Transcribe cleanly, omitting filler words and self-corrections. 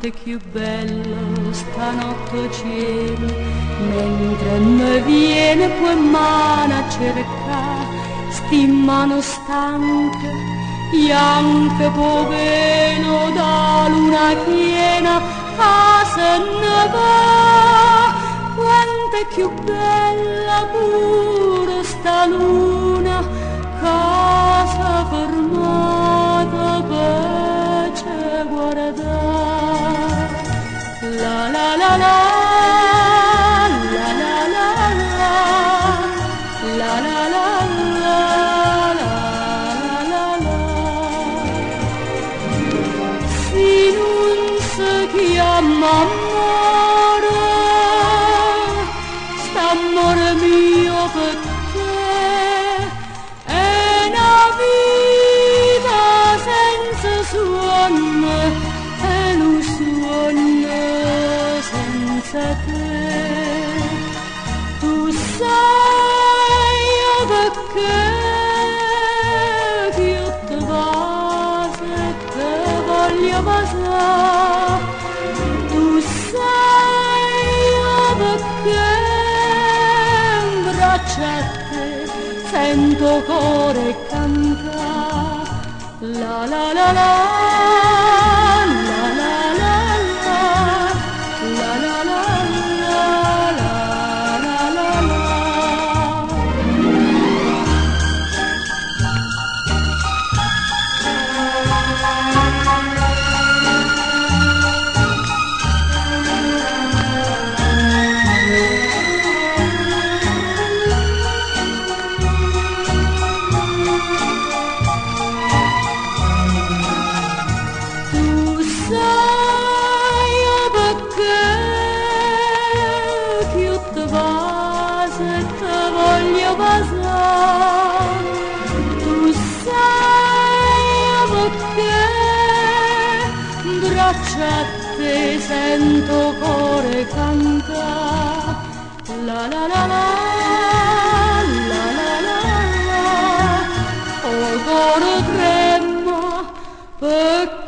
quanto più bello stanotte cielo, mentre mi viene poi mano a cercare, sti mano stanche, bianche poveno da luna piena, casa ne va, quanto è più bella pure sta luna, casa fermata per ci guardare. La la la la, la la la la, la la la la, la la la. Si non si chiama amore, st'amore mio per te è una vita senza suono, è un suono senza te. Tu sai perché io ti bacio e ti voglio baciare, tu sai perché in braccio a te sento cuore cantare. La la la la, la la la la, la la la la, la la la. Tu sai perché braccia a te sento cuore cantare. La la la la, la la la la, oh cuore trema perché